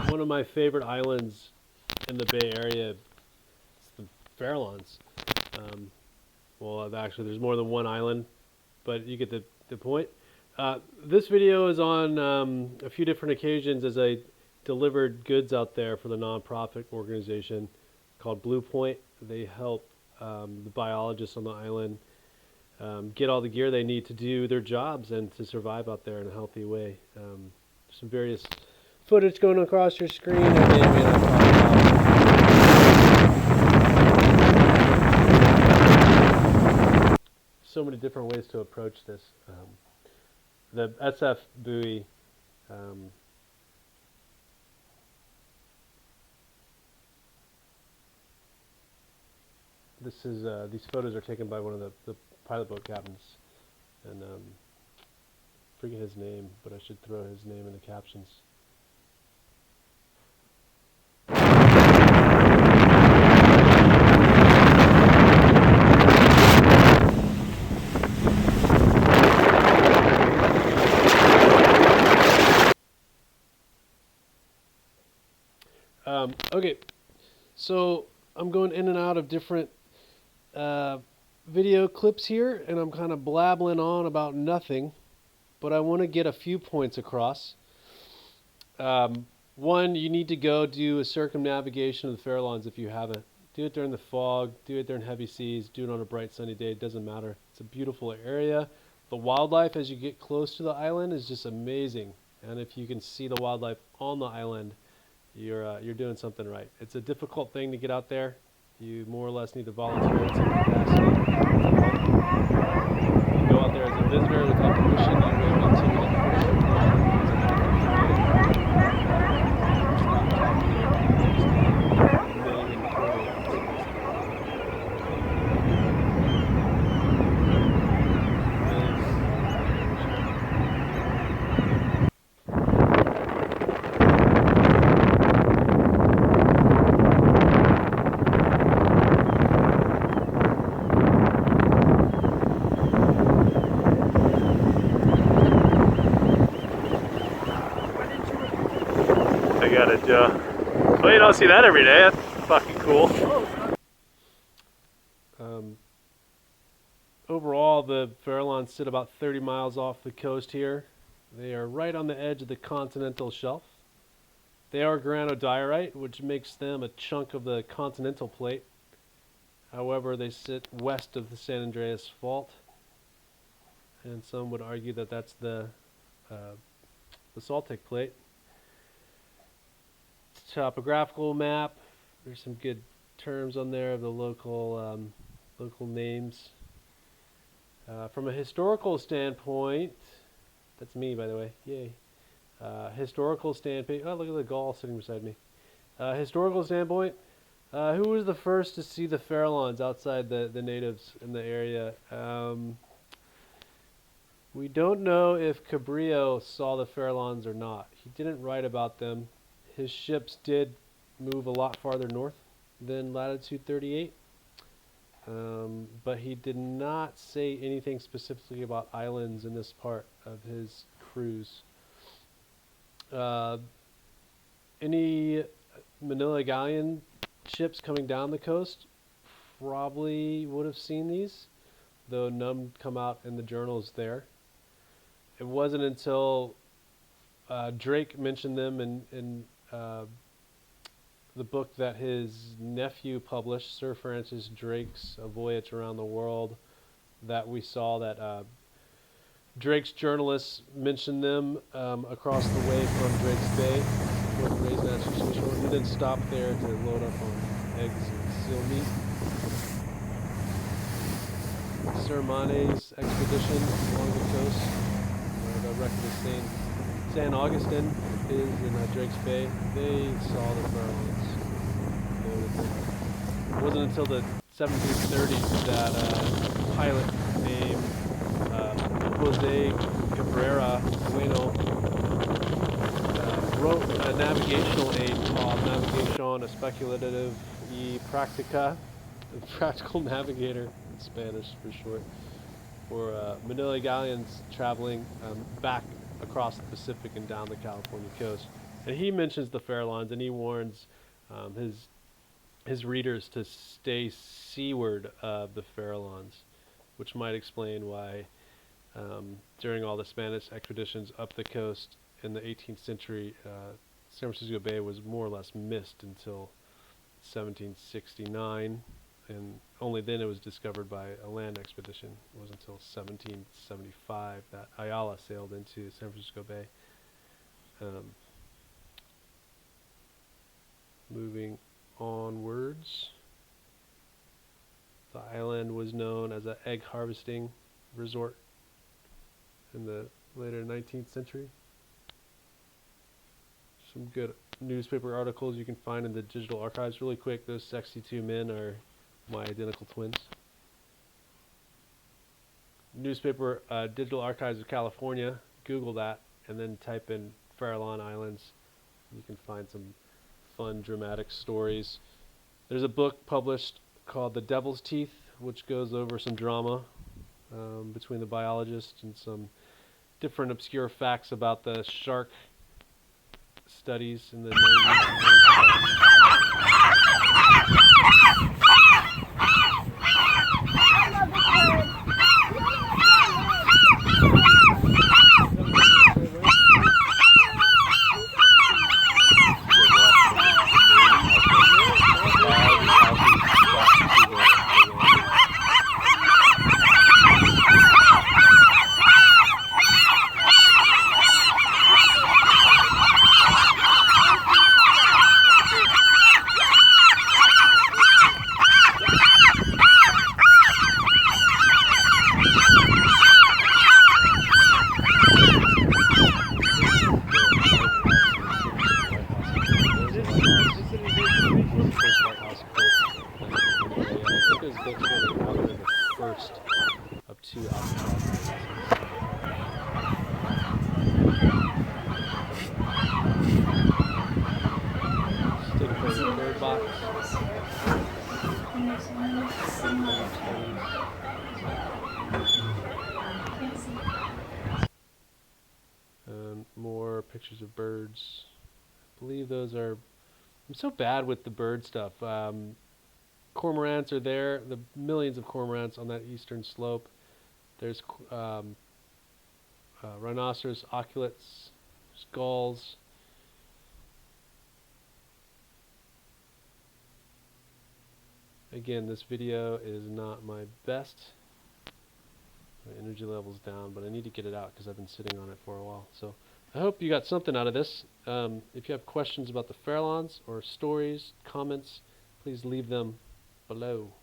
One of my favorite islands in the Bay Area is the Farallons. Well, actually, there's more than one island, but you get the point. This video is on a few different occasions as I delivered goods out there for the nonprofit organization called Blue Point. They help the biologists on the island get all the gear they need to do their jobs and to survive out there in a healthy way. Some various footage going across your screen. I may or may not talk about so many different ways to approach this. The SF buoy, this is these photos are taken by one of the pilot boat captains, and forget his name, but I should throw his name in the captions. Okay, so I'm going in and out of different video clips here, and I'm kind of blabbling on about nothing, but I want to get a few points across. One, you need to go do a circumnavigation of the Farallons if you haven't. Do it during the fog, do it during heavy seas, do it on a bright sunny day, it doesn't matter. It's a beautiful area. The wildlife as you get close to the island is just amazing, and if you can see the wildlife on the island, you're doing something right. It's a difficult thing to get out there. You more or less need to volunteer in some capacity. You go out there as a visitor without permission, you will be taken I got it, Joe. Well, you don't see that every day. That's fucking cool. Overall, the Farallons sit about 30 miles off the coast here. They are right on the edge of the continental shelf. They are granodiorite, which makes them a chunk of the continental plate. However, they sit west of the San Andreas Fault, and some would argue that that's the basaltic plate. Topographical map. There's some good terms on there of the local names. From a historical standpoint, that's me, by the way. Yay. Historical standpoint. Oh, look at the gull sitting beside me. Historical standpoint. Who was the first to see the Farallons outside the natives in the area? We don't know if Cabrillo saw the Farallons or not. He didn't write about them. His ships did move a lot farther north than latitude 38, but he did not say anything specifically about islands in this part of his cruise. Any Manila galleon ships coming down the coast probably would have seen these, though none come out in the journals there. It wasn't until Drake mentioned them in the book that his nephew published, Sir Francis Drake's A Voyage Around the World, that we saw that Drake's journalists mentioned them across the way from Drake's Bay, where the Ray's Natural Shore. He didn't stop there to load up on eggs and seal meat. Sir Mane's expedition along the coast, the record is saying San Augustine is in Drake's Bay. They saw the Farallons. It wasn't until the 1730s that a pilot named Jose Cabrera Bueno wrote a navigational aid called Navigación Especulativa y Práctica, Practical Navigator in Spanish for short. or Manila galleons traveling back across the Pacific and down the California coast. And he mentions the Farallons, and he warns his readers to stay seaward of the Farallons, which might explain why during all the Spanish expeditions up the coast in the 18th century, San Francisco Bay was more or less missed until 1769, and only then it was discovered by a land expedition. It wasn't until 1775 that Ayala sailed into San Francisco Bay. Moving onwards, the island was known as an egg harvesting resort in the later 19th century. Some good newspaper articles you can find in the digital archives. Really quick, those sexy two men are my identical twins. Newspaper digital archives of California. Google that and then type in Farallon Islands. You can find some fun, dramatic stories. There's a book published called The Devil's Teeth, which goes over some drama between the biologist and some different obscure facts about the shark studies in the 90s. First of two Alcatraz. Take a photo of the third box. And more pictures of birds. I believe those are... I'm so bad with the bird stuff. Cormorants are there, the millions of cormorants on that eastern slope. There's rhinoceros, oculates, gulls. Again, this video is not my best. My energy level's down, but I need to get it out because I've been sitting on it for a while. So I hope you got something out of this. If you have questions about the Farallons or stories, comments, please leave them below.